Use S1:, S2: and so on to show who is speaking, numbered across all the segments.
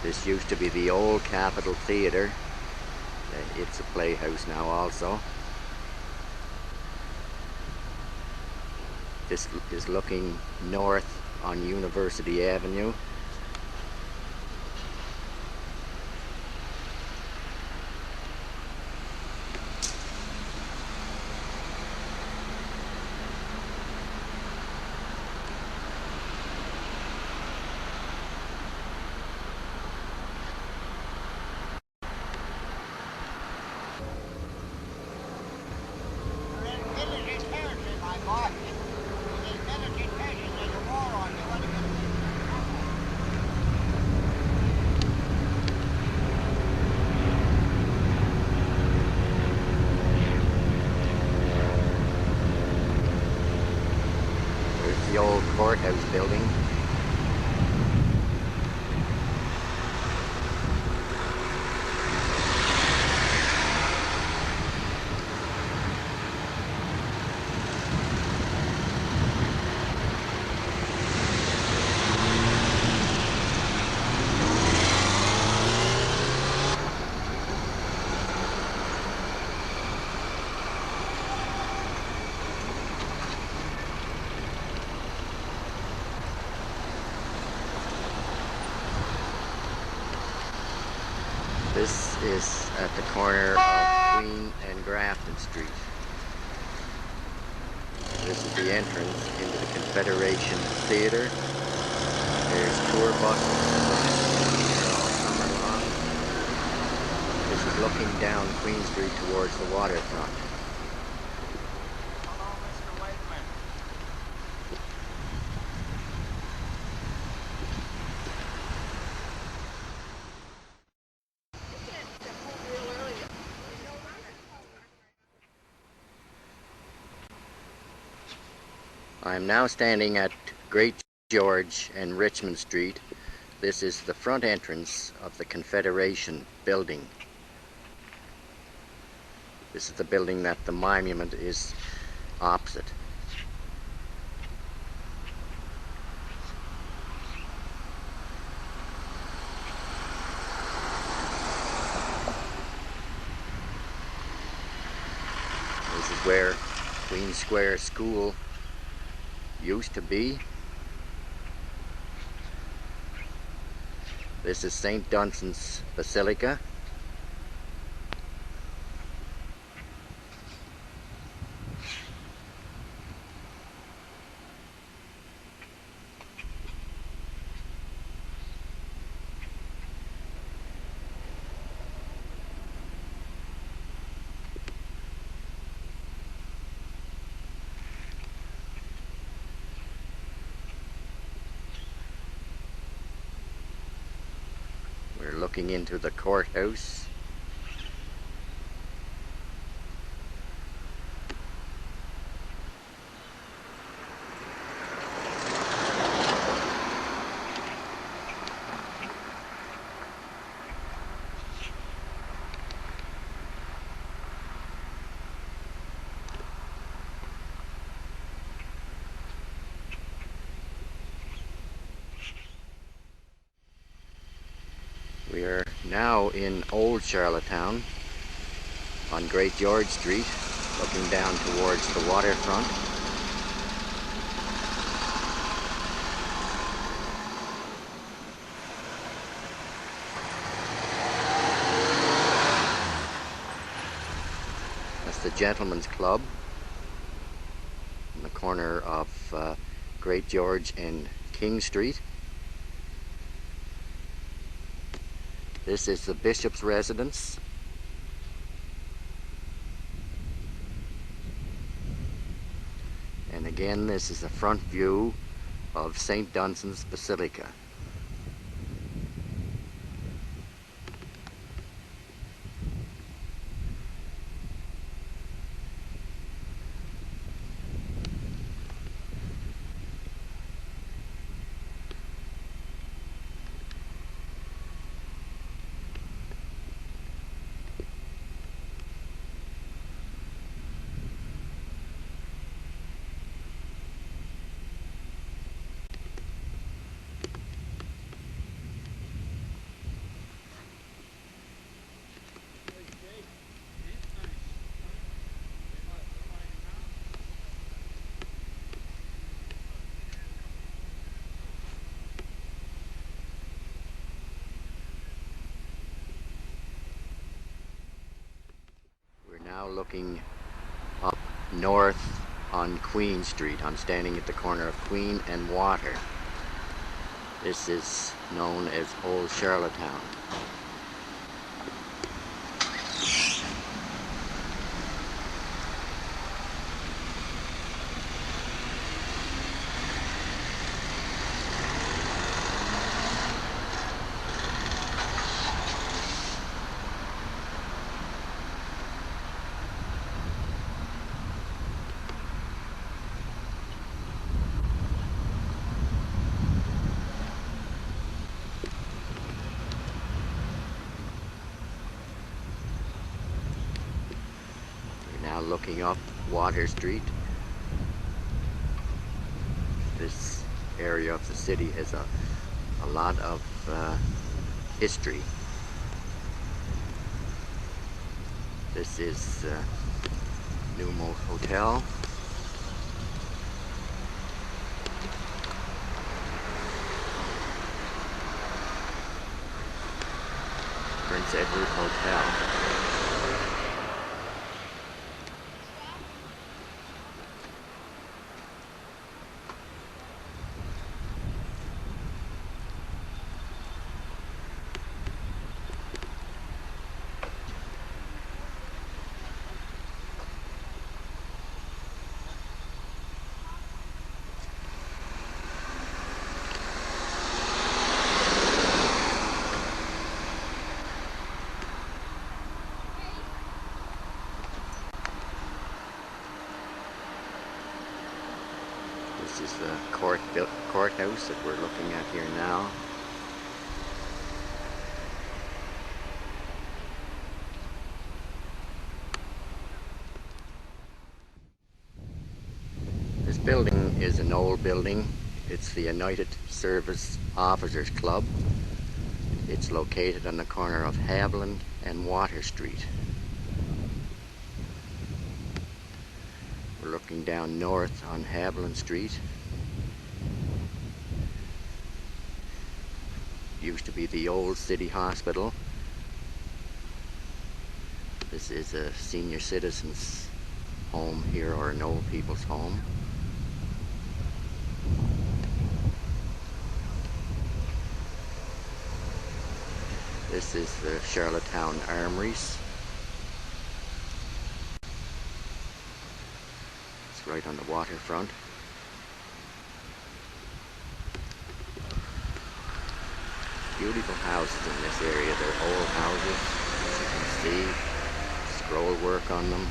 S1: This used to be the old Capitol Theatre. It's a playhouse now also. This is looking north on University Avenue. There's the old courthouse building. This is at the corner of Queen and Grafton Street. This is the entrance into the Confederation Theatre. There's tour buses here all summer long. This is looking down Queen Street towards the waterfront.
S2: Hello, Mr. Wakeman.
S1: I am now standing at Great George and Richmond Street. This is the front entrance of the Confederation building. This is the building that the monument is opposite. This is where Queen Square School used to be. This is St. Dunstan's Basilica. We're looking into the courthouse. We are now in Old Charlottetown on Great George Street, looking down towards the waterfront. That's the Gentlemen's Club on the corner of Great George and King Street. This is the Bishop's residence. And again, this is a front view of St. Dunstan's Basilica. looking up north on Queen Street. I'm standing at the corner of Queen and Water. This is known as Old Charlottetown. Now looking up Water Street. This area of the city has a lot of history. This is Numo Hotel. Prince Edward Hotel. This is the courthouse that we're looking at here now. This building is an old building. It's the United Service Officers Club. It's located on the corner of Haviland and Water Street. We're looking down north on Haviland Street. Used to be the old city hospital. This is a senior citizens home here, or an old people's home. This is the Charlottetown Armories. It's right on the waterfront. Beautiful houses in this area. They're old houses, as you can see. Scroll work on them.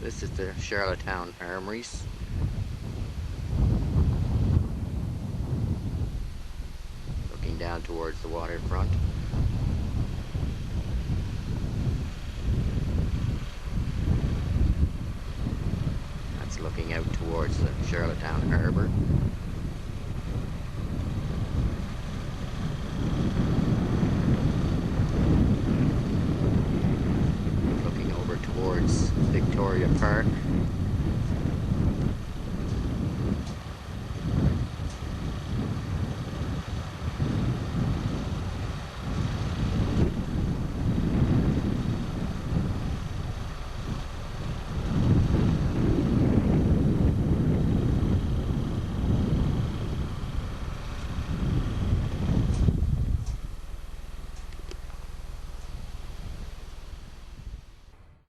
S1: This is the Charlottetown Armories. Looking down towards the waterfront. That's looking out towards the Charlottetown Harbour. Looking over towards Victoria Park.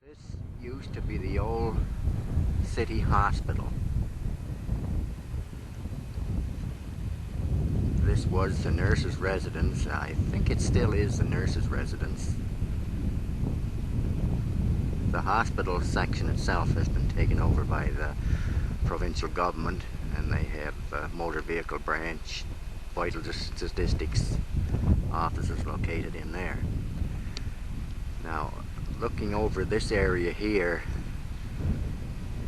S1: This used to be the old city hospital. This was the nurse's residence. I think it still is the nurse's residence. The hospital section itself has been taken over by the provincial government, and they have a motor vehicle branch, vital statistics offices located in there. Now, looking over this area here,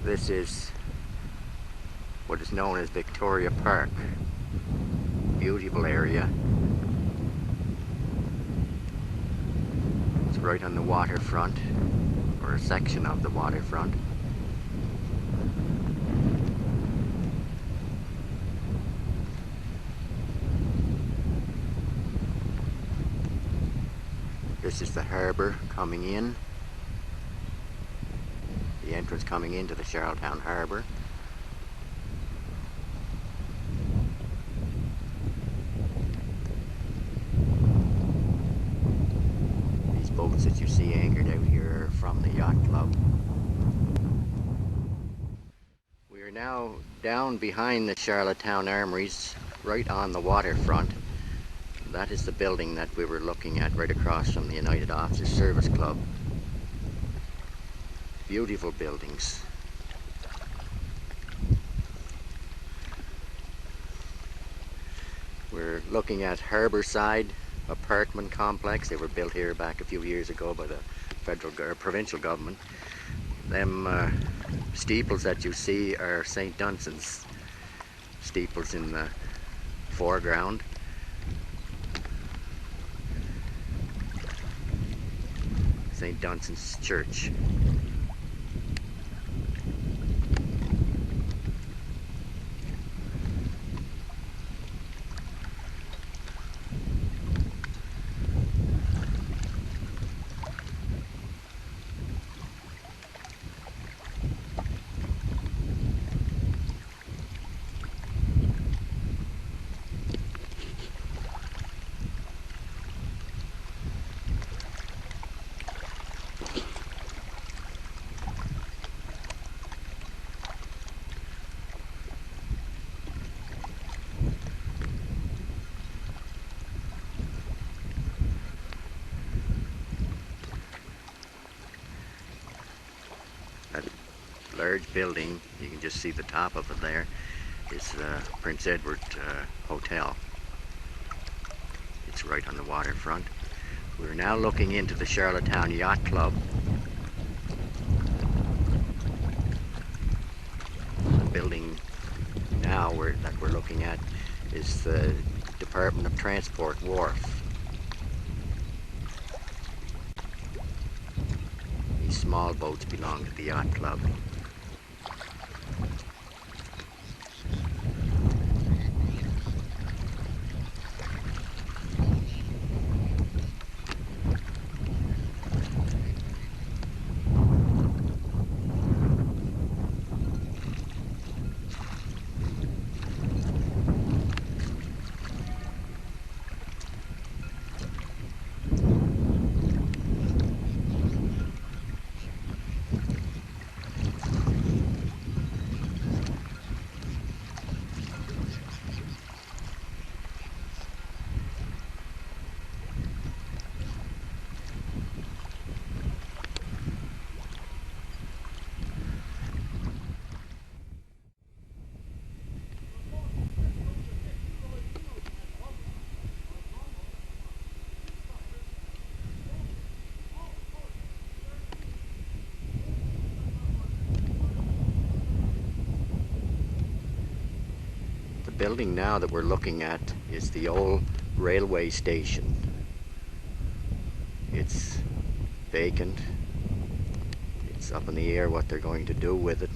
S1: this is what is known as Victoria Park. Beautiful area. right on the waterfront, or a section of the waterfront. This is the harbour coming in, the entrance coming into the Charlottetown harbour. These boats that you see anchored out here are from the yacht club. We are now down behind the Charlottetown Armories, right on the waterfront. That is the building that we were looking at right across from the United Officers Service Club. Beautiful buildings. We're looking at Harbourside apartment complex. They were built here back a few years ago by the federal or provincial government. Them steeples that you see are St. Dunstan's steeples in the foreground. St. Dunstan's Church. That large building, you can just see the top of it there, is Prince Edward Hotel. It's right on the waterfront. We're now looking into the Charlottetown Yacht Club. The building now that we're looking at is the Department of Transport Wharf. These small boats belong to the Yacht Club. The building now that we're looking at is the old railway station. It's vacant. It's up in the air what they're going to do with it.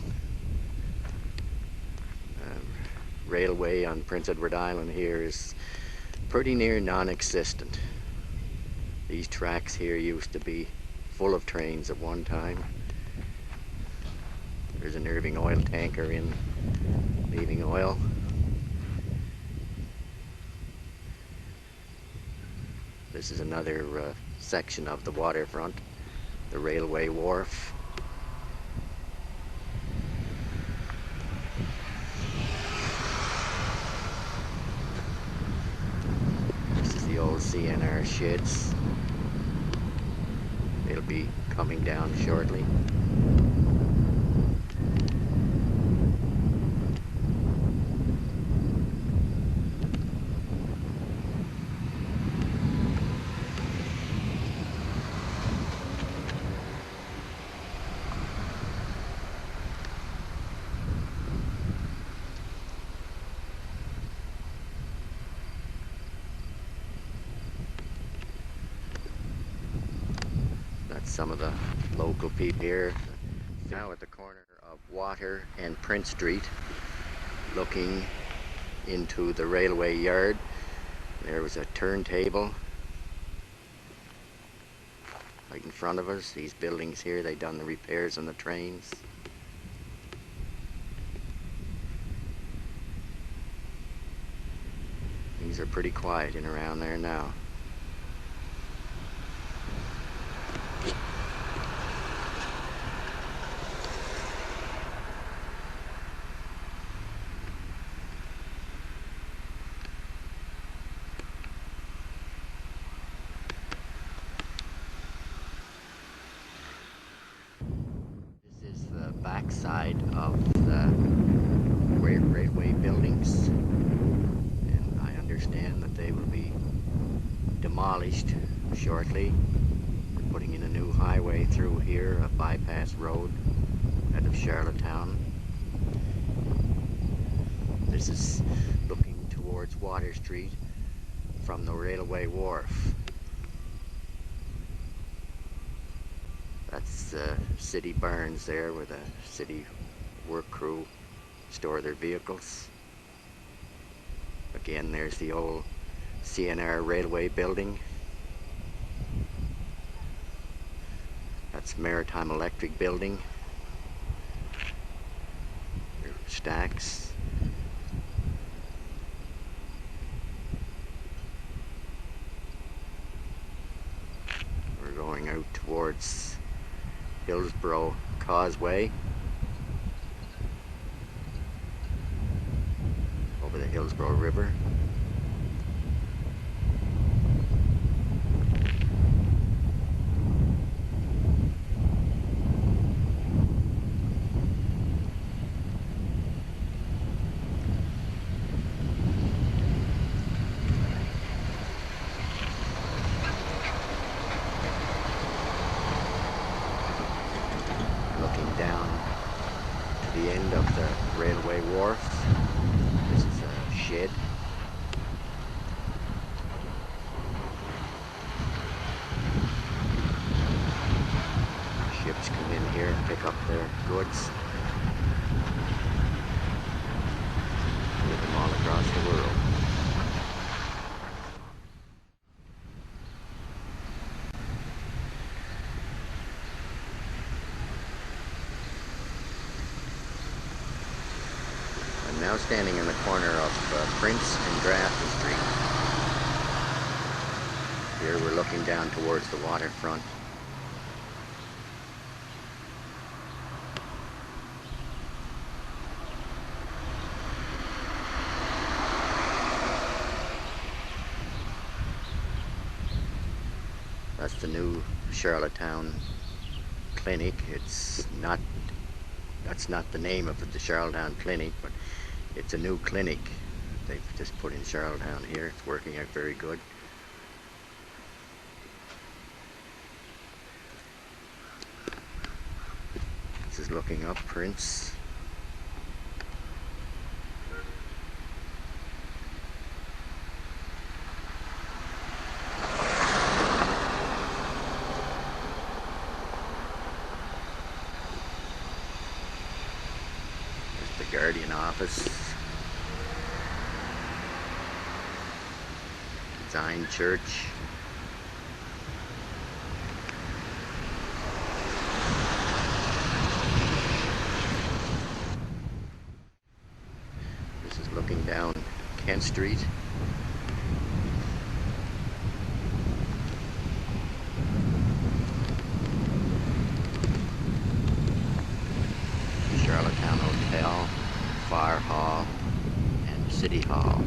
S1: Railway on Prince Edward Island here is pretty near non-existent. These tracks here used to be full of trains at one time. There's an Irving oil tanker in leaving oil. This is another section of the waterfront, the railway wharf. This is the old CNR sheds. They'll be coming down shortly. some of the local people here. Now at the corner of Water and Prince Street, looking into the railway yard. There was a turntable right in front of us. These buildings here, they done the repairs on the trains. Things are pretty quiet in around there now. This is the back side of the railway buildings, and I understand that they will be demolished shortly. We're putting in a new highway through here, a bypass road out of Charlottetown. This is looking towards Water Street from the railway wharf. That's city barns there where the city work crew store their vehicles. Again, there's the old CNR railway building. That's Maritime Electric building. There are stacks. We're going out towards Hillsborough Causeway, over the Hillsborough River. Looking down to the end of the railway wharf. This is a shed. Ships come in here and pick up their goods. Move them all across the world. I'm now standing in the corner of Prince and Grafton Street. Here we're looking down towards the waterfront. That's the new Charlottetown clinic. That's not the name of the Charlottetown Clinic, but it's a new clinic they've just put in Charlottetown here. It's working out very good. This is looking up Prince. There's the Guardian office. Design Church. This is looking down Kent Street. Charlottetown Hotel, Fire Hall, and City Hall.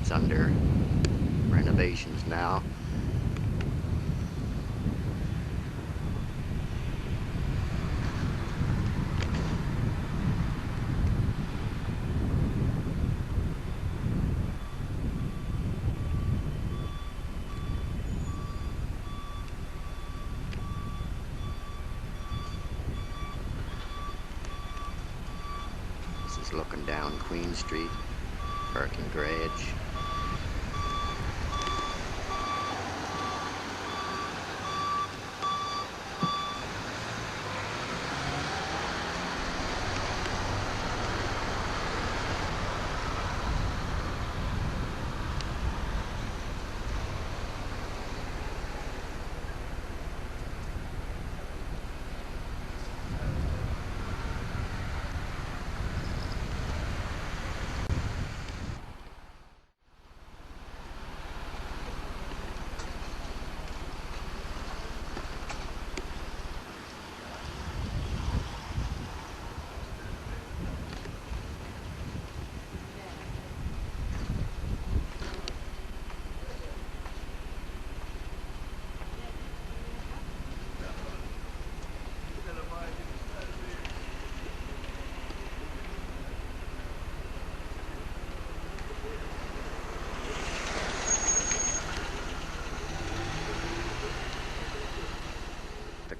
S1: It's under renovations now. This is looking down Queen Street, parking garage.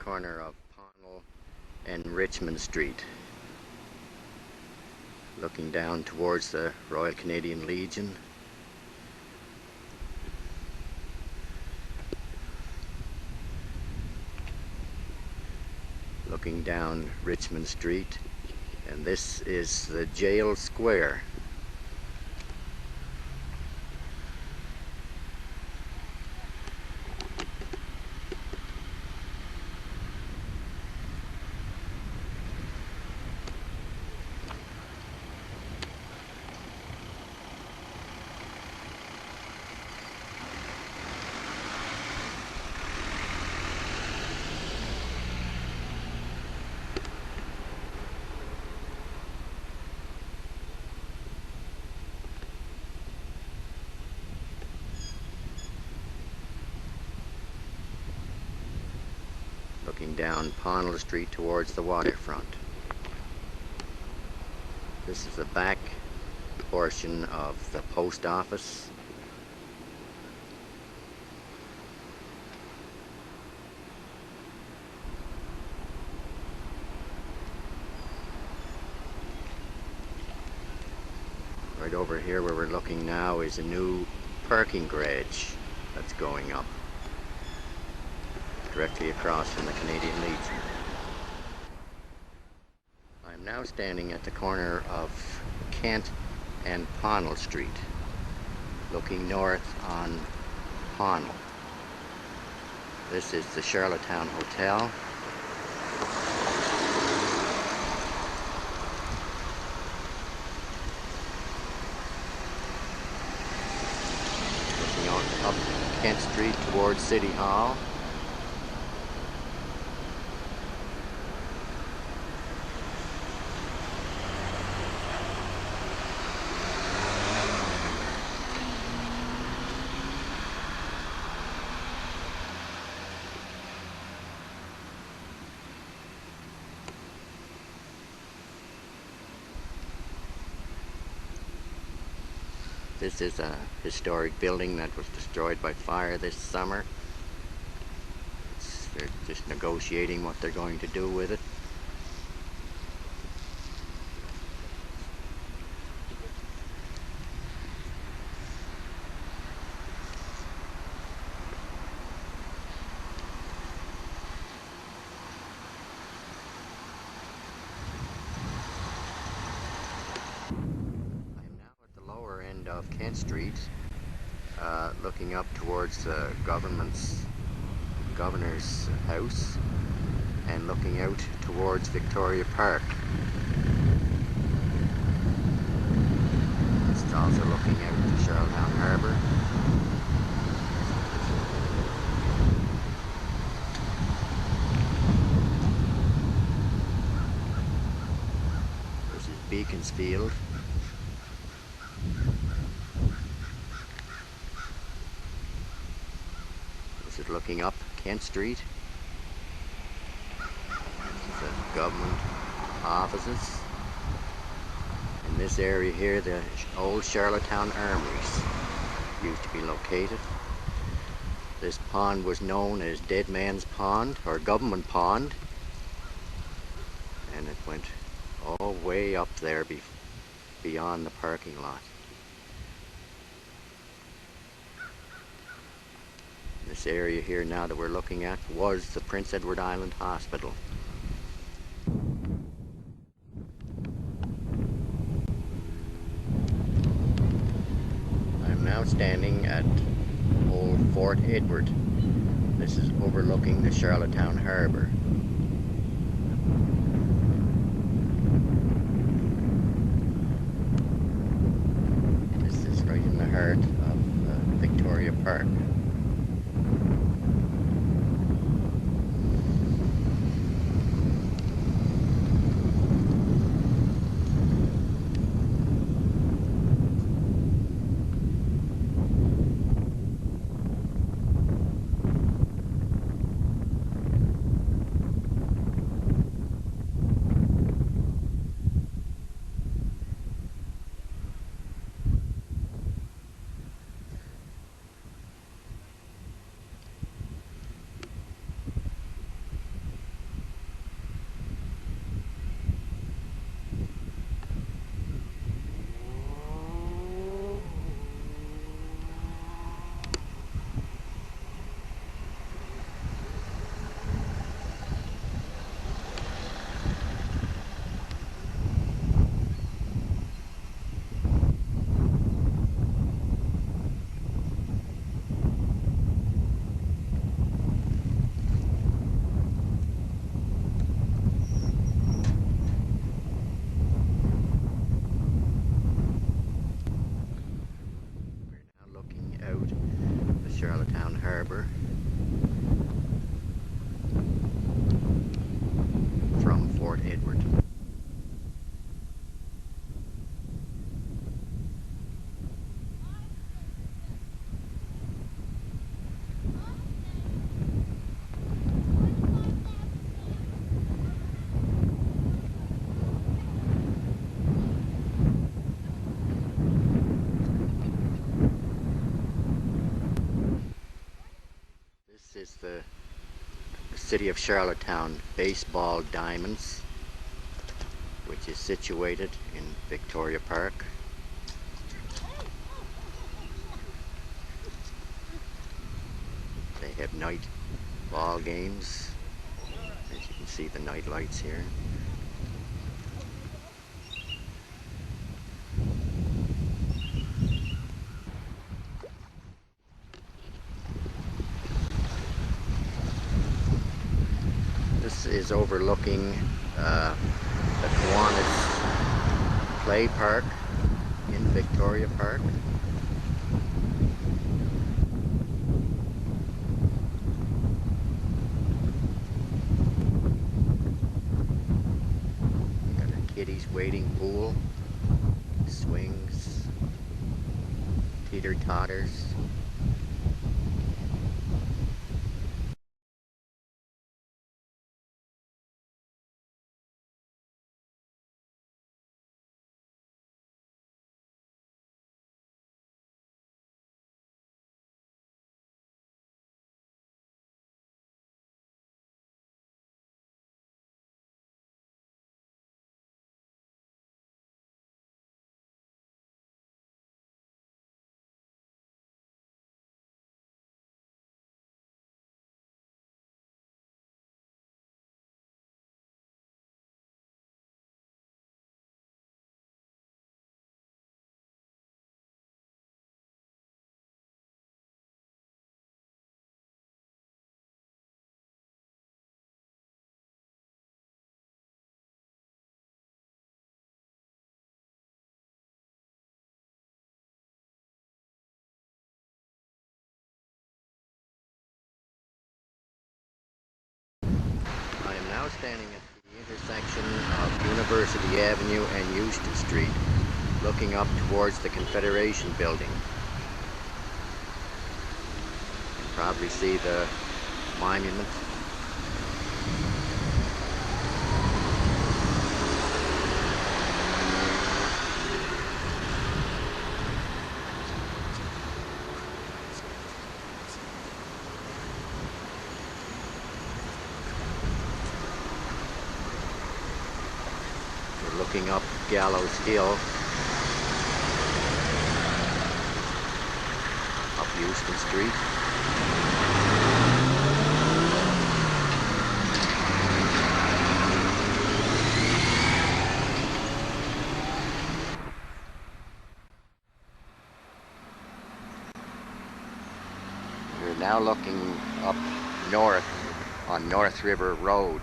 S1: corner of Pownell and Richmond Street, looking down towards the Royal Canadian Legion. Looking down Richmond Street, and this is the jail square. Looking down Pownell Street towards the waterfront. This is the back portion of the post office. Right over here where we're looking now is a new parking garage that's going up directly across from the Canadian Legion. I'm now standing at the corner of Kent and Pownell Street, looking north on Pownell. This is the Charlottetown Hotel. Looking up Kent Street towards City Hall. This is a historic building that was destroyed by fire this summer. They're just negotiating what they're going to do with it. Of Kent Street, looking up towards the governor's house and looking out towards Victoria Park. It's also looking out to Charlottetown Harbour. This is Beaconsfield. This is looking up Kent Street. This is the government offices. In this area here, the old Charlottetown Armories used to be located. This pond was known as Dead Man's Pond, or Government Pond, and it went all way up there beyond the parking lot. This area here now that we're looking at was the Prince Edward Island Hospital. I'm now standing at Old Fort Edward. This is overlooking the Charlottetown Harbour. This is right in the heart of Victoria Park. the City of Charlottetown baseball diamonds, which is situated in Victoria Park. They have night ball games, as you can see the night lights here. This is overlooking the Kiwanis Play Park in Victoria Park. Got a kiddies wading pool, swings, teeter-totters. I am now standing at the intersection of University Avenue and Euston Street, looking up towards the Confederation Building. You can probably see the monument. We're looking up Gallows Hill, up Euston Street. We're now looking up north on North River Road.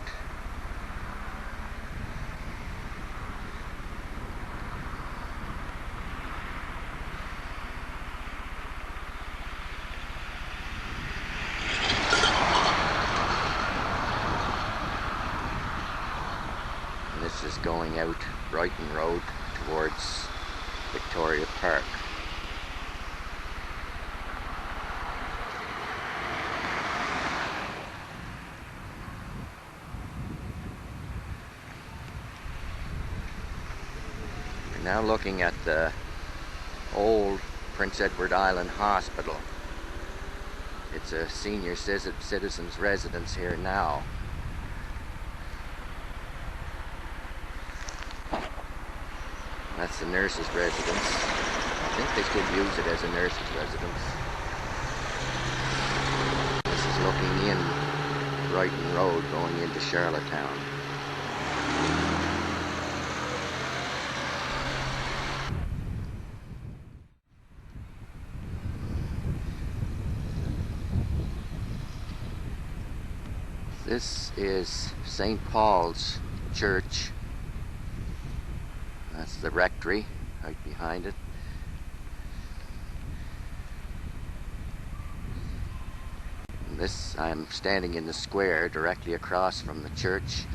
S1: This is going out Brighton Road towards Victoria Park. We're now looking at the old Prince Edward Island Hospital. It's a senior citizens residence here now. That's the nurses' residence. I think they still use it as a nurses' residence. This is looking in Brighton Road going into Charlottetown. This is St. Paul's Church. That's the rectory right behind it. And this, I'm standing in the square directly across from the church.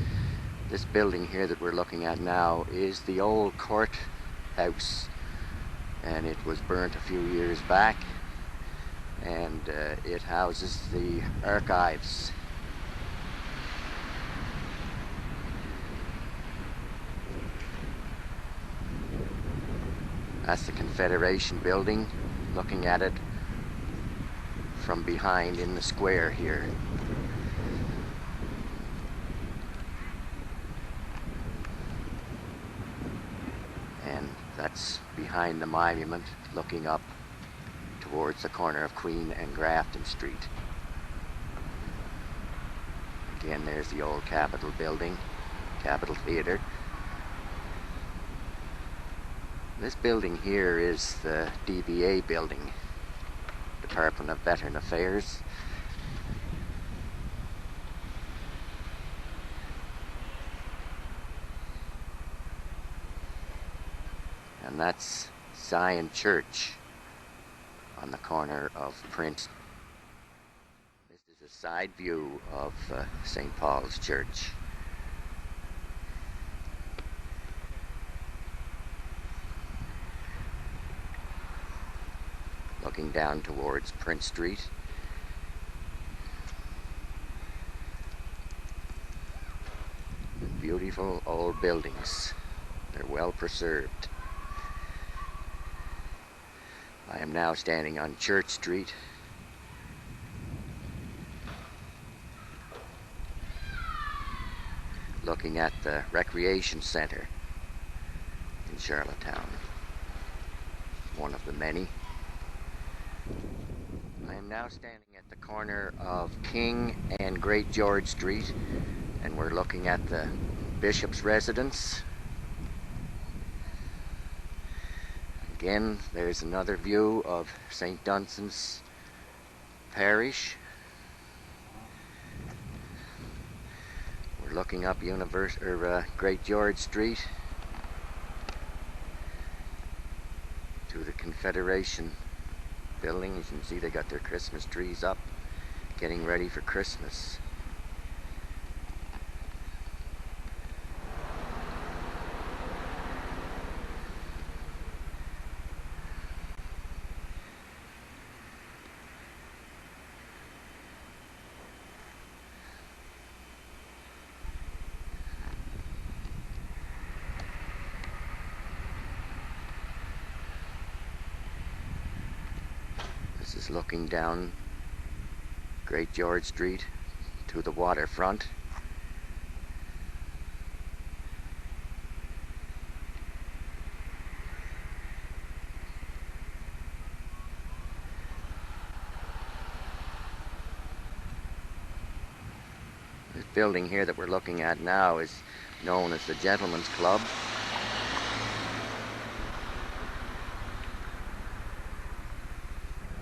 S1: This building here that we're looking at now is the old courthouse, and it was burnt a few years back, and it houses the archives. That's the Confederation Building, looking at it from behind in the square here. And that's behind the monument, looking up towards the corner of Queen and Grafton Street. Again, there's the old Capitol building, Capitol Theatre. This building here is the DVA building, Department of Veteran Affairs. And that's Zion Church on the corner of Prince. This is a side view of St. Paul's Church. Looking down towards Prince Street. Beautiful old buildings. They're well preserved. I am now standing on Church Street. Looking at the recreation center in Charlottetown. One of the many. I am now standing at the corner of King and Great George Street, and we're looking at the Bishop's residence. Again, there's another view of St. Dunstan's Parish. We're looking up Great George Street to the Confederation building. As you can see, they got their Christmas trees up, getting ready for Christmas. This is looking down Great George Street to the waterfront. This building here that we're looking at now is known as the Gentlemen's Club.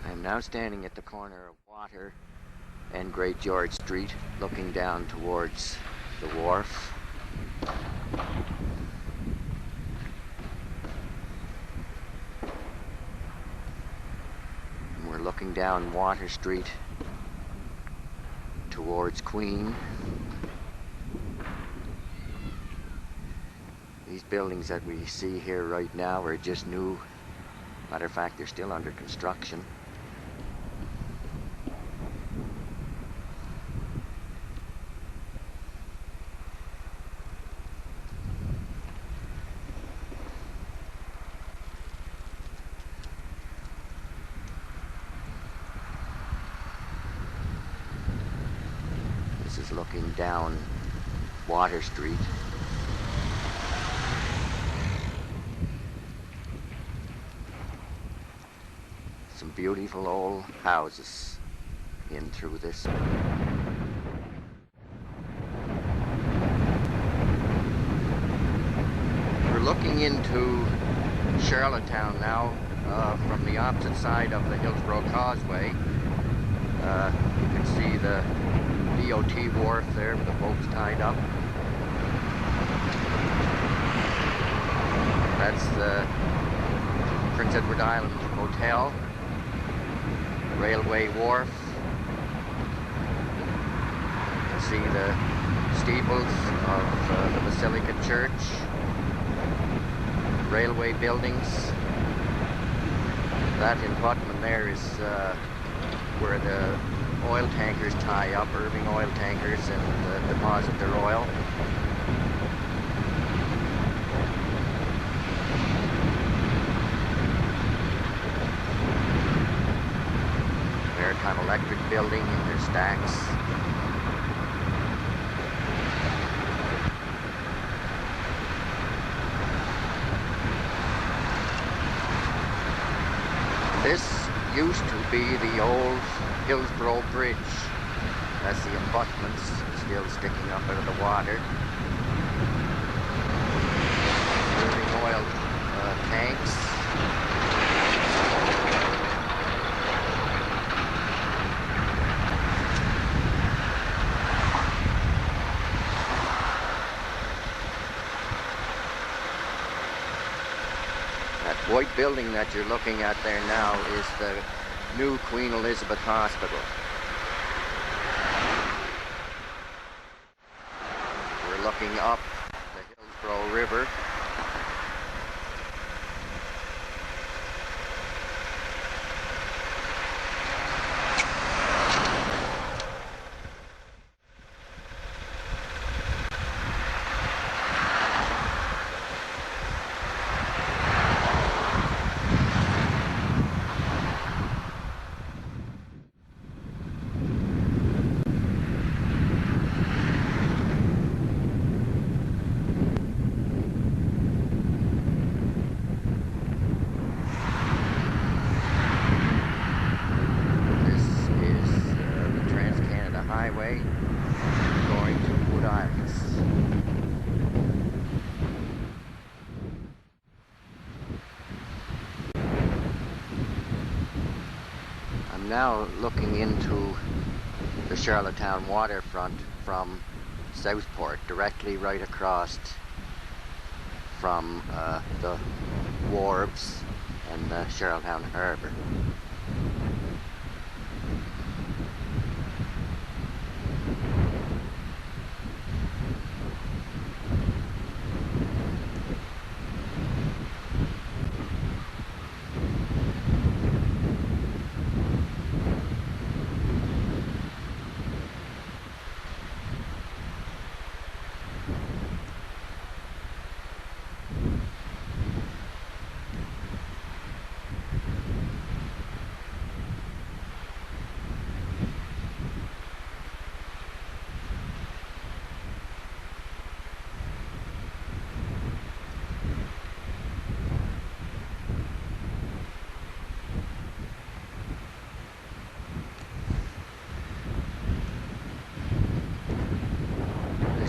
S1: I'm now standing at the corner of Water and Great George Street, looking down towards the wharf. And we're looking down Water Street towards Queen. These buildings that we see here right now are just new. Matter of fact, they're still under construction. This is looking down Water Street. Some beautiful old houses in through this. We're looking into Charlottetown now from the opposite side of the Hillsborough Causeway. You can see the DOT wharf there with the boats tied up. That's the Prince Edward Island Hotel. Railway wharf. You can see the steeples of the Basilica Church. Railway buildings. That in Putnam there is where the oil tankers tie up, Irving oil tankers, and deposit their oil. Maritime Electric stacks. This used to be the old Hillsborough Bridge. That's the abutments still sticking up out of the water. Moving oil tanks. That white building that you're looking at there now is the new Queen Elizabeth Hospital. We're looking up the Hillsborough River. Highway going to Wood Islands. I'm now looking into the Charlottetown waterfront from Southport, directly right across from the wharves and the Charlottetown Harbour.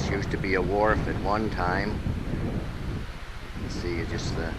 S1: Used to be a wharf at one time. You can see just the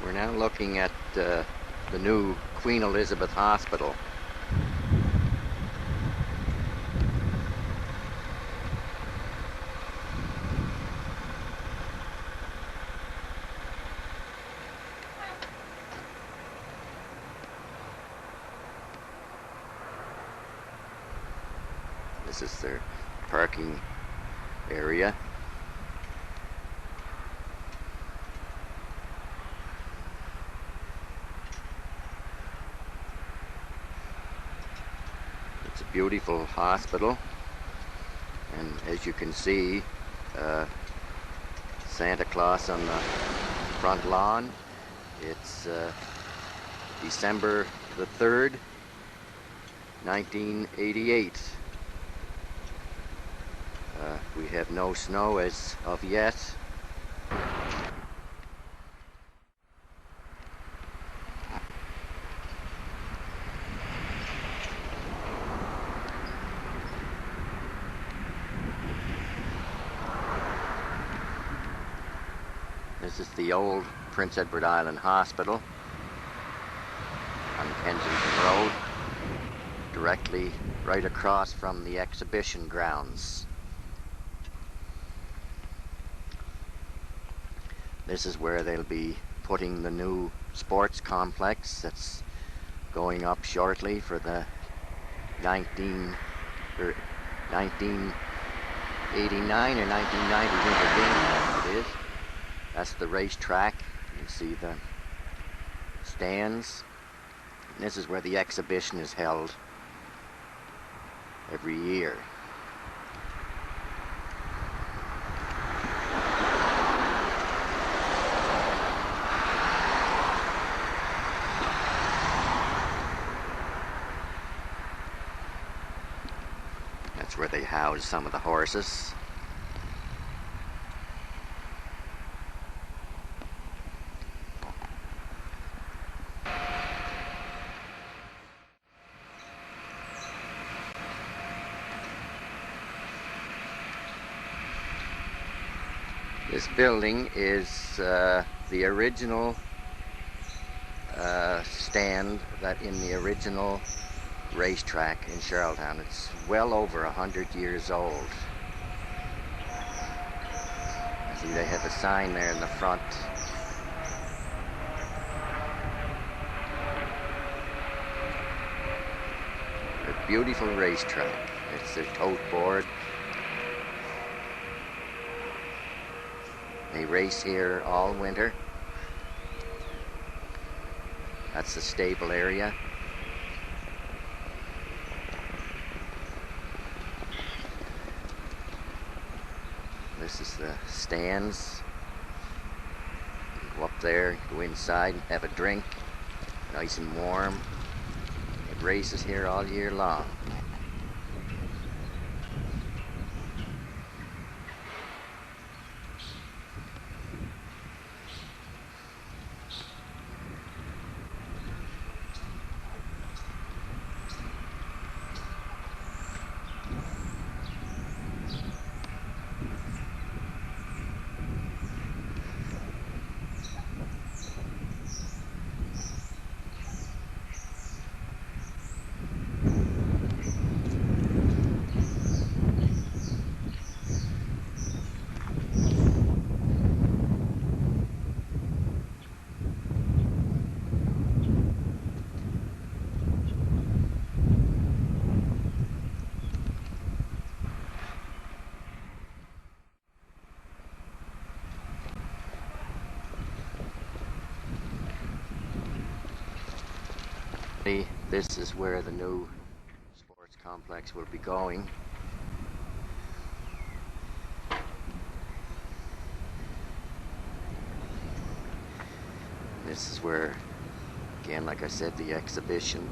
S1: We're now looking at the new Queen Elizabeth Hospital. This is their parking area. It's a beautiful hospital, and as you can see, Santa Claus on the front lawn. It's December the 3rd, 1988. We have no snow as of yet. This is the old Prince Edward Island Hospital on Kensington Road, directly right across from the exhibition grounds. This is where they'll be putting the new sports complex that's going up shortly for the 1989 or 1990 Winter Games, it is. That's the racetrack. You can see the stands. And this is where the exhibition is held every year. That's where they house some of the horses. This building is the original stand that in the original racetrack in Charlottetown. It's well over 100 years old. See, they have a sign there in the front. A beautiful racetrack. It's their tote board. They race here all winter. That's the stable area. This is the stands. You go up there, go inside, have a drink, nice and warm. It races here all year long. This is where the new sports complex will be going. This is where, again, like I said, the exhibition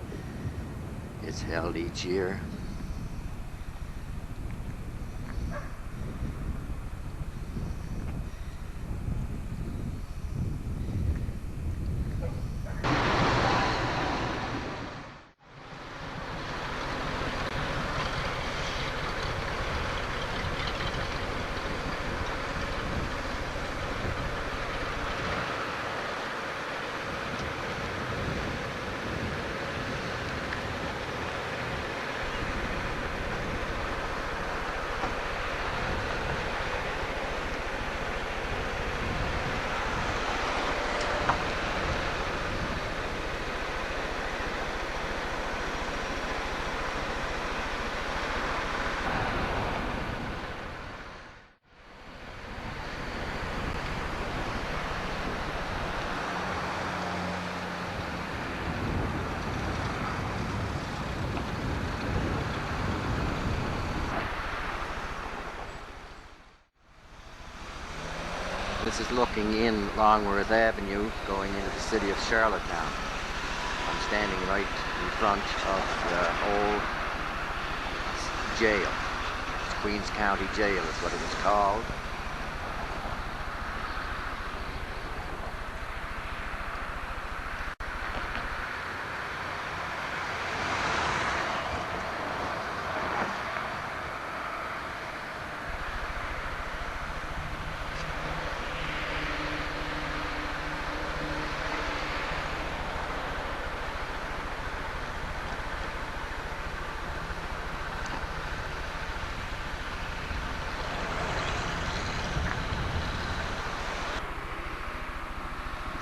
S1: is held each year. This is looking in Longworth Avenue going into the city of Charlottetown. I'm standing right in front of the old jail. Queens County Jail is what it was called.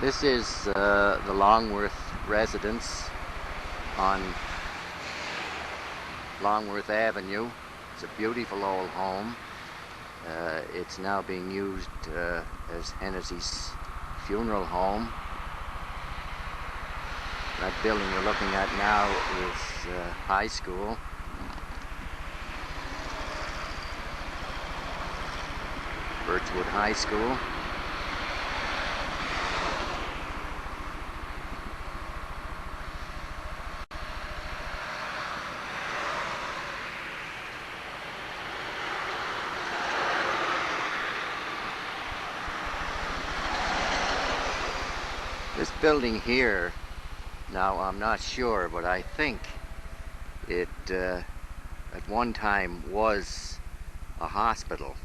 S1: This is the Longworth residence on Longworth Avenue. It's a beautiful old home. It's now being used as Hennessy's funeral home. That building you're looking at now is high school. Birchwood High School. This building here, now I'm not sure, but I think it at one time was a hospital.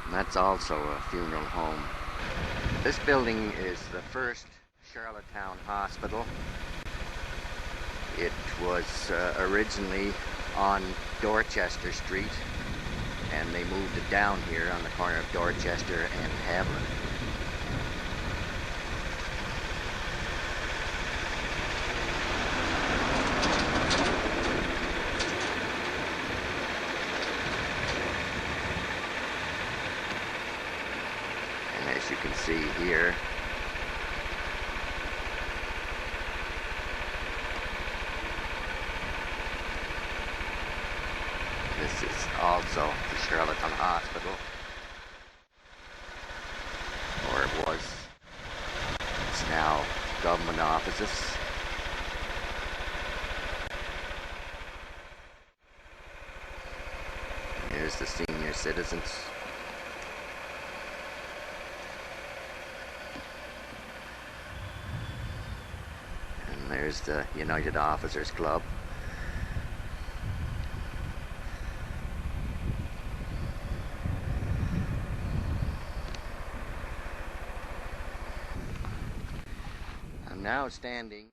S1: And that's also a funeral home. This building is the first Charlottetown hospital. It was originally on Dorchester Street, and they moved it down here on the corner of Dorchester and Haviland. And as you can see here, this is also the Charlottetown Hospital, or it was. It's now government offices. Here's the senior citizens. And there's the United Officers Club. I'm now standing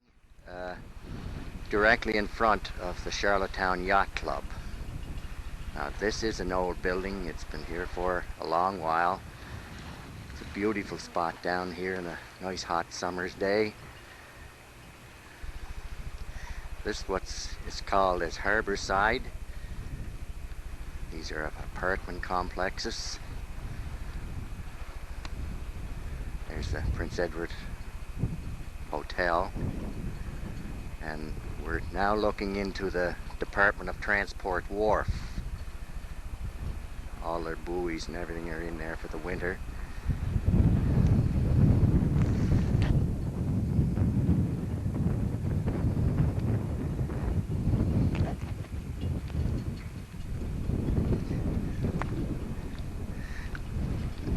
S1: directly in front of the Charlottetown Yacht Club. Now this is an old building. It's been here for a long while. It's a beautiful spot down here in a nice hot summer's day. This is what's called as Harbourside. These are apartment complexes. There's the Prince Edward Hotel, and we're now looking into the Department of Transport wharf. All their buoys and everything are in there for the winter.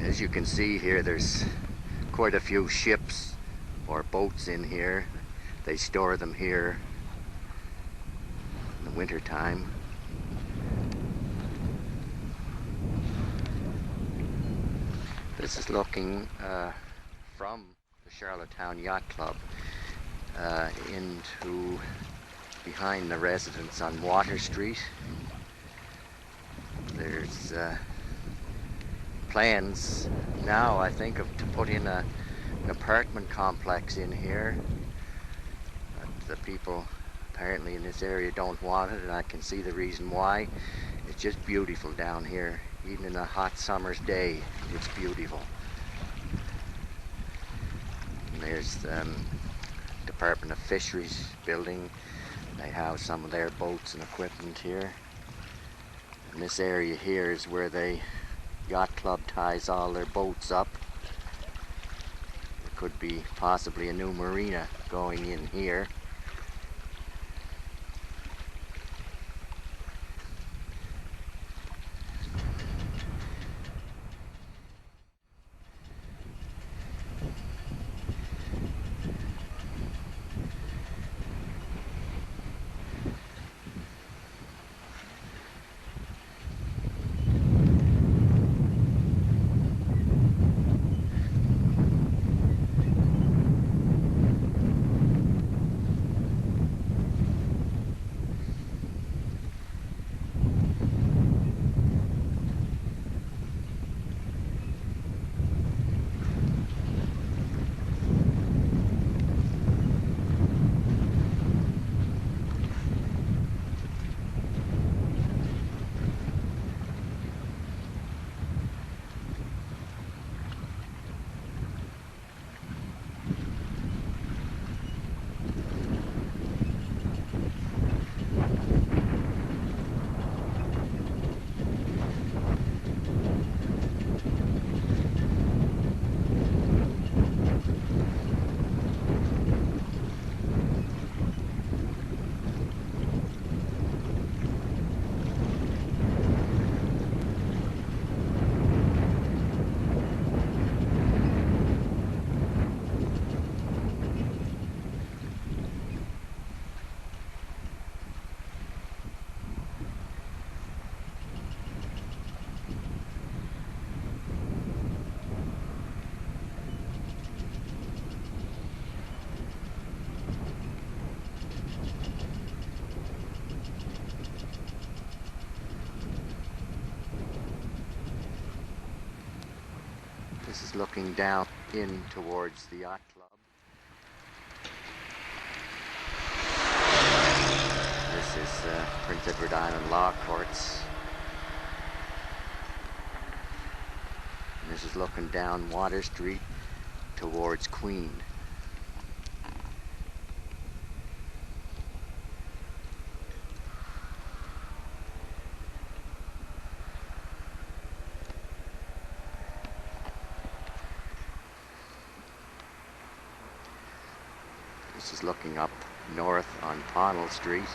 S1: As you can see here, there's quite a few ships or boats in here. They store them here in the winter time. This is looking from the Charlottetown Yacht Club into behind the residence on Water Street. There's plans now, I think, to put in an apartment complex in here. But the people apparently in this area don't want it, and I can see the reason why. It's just beautiful down here. Even in a hot summer's day, it's beautiful. And there's the Department of Fisheries building. They house some of their boats and equipment here. And this area here is where the yacht club ties all their boats up. There could be possibly a new marina going in here. is looking down in towards the yacht club. This is Prince Edward Island Law Courts. And this is looking down Water Street towards Queen. This is looking up north on Ponnell Street.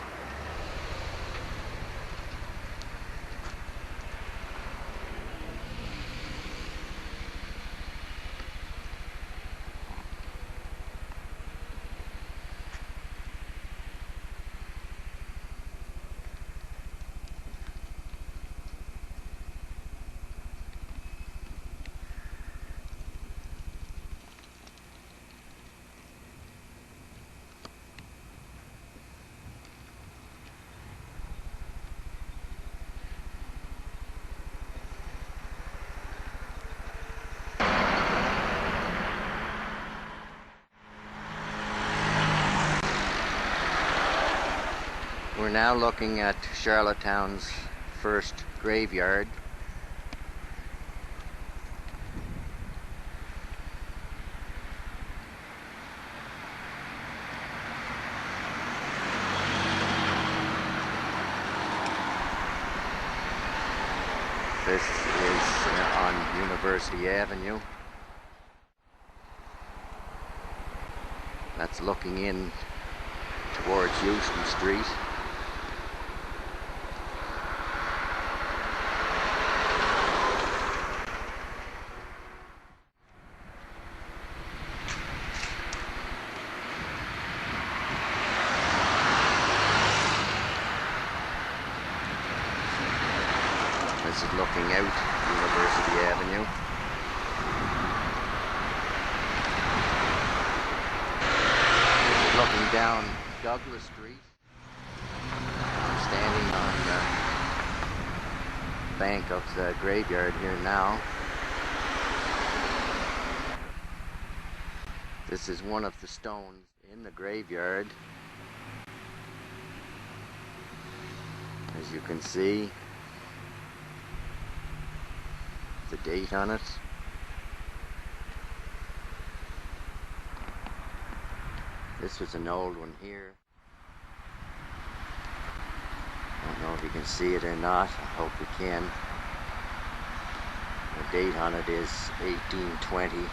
S1: We're now looking at Charlottetown's first graveyard. This is on University Avenue. That's looking in towards Houston Street. This is looking out University Avenue. This is looking down Douglas Street. I'm standing on the bank of the graveyard here now. This is one of the stones in the graveyard. As you can see, the date on it. This was an old one here. I don't know if you can see it or not. I hope you can. The date on it is 1820.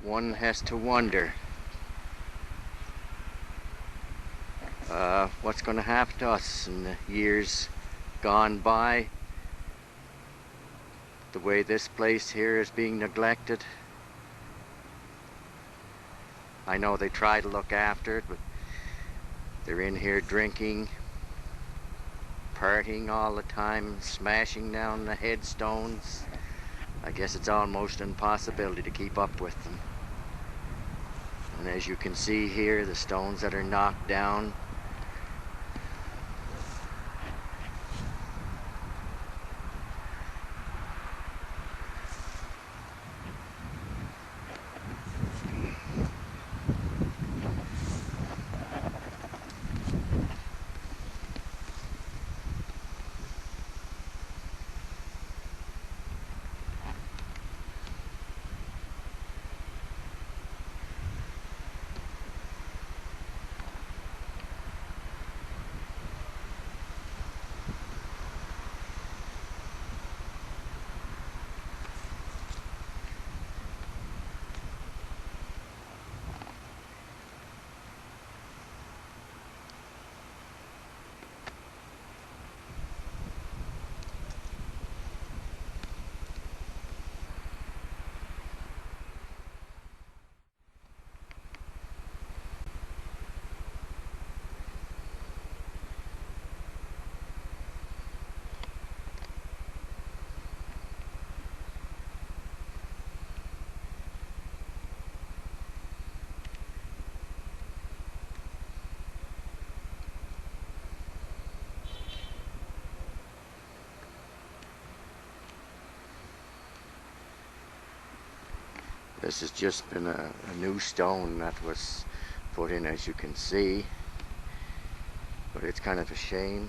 S1: One has to wonder what's going to happen to us in the years gone by. The way this place here is being neglected. I know they try to look after it, but they're in here drinking, partying all the time, smashing down the headstones. I guess it's almost an impossibility to keep up with them. And as you can see here, the stones that are knocked down. This has just been a new stone that was put in, as you can see, but it's kind of a shame.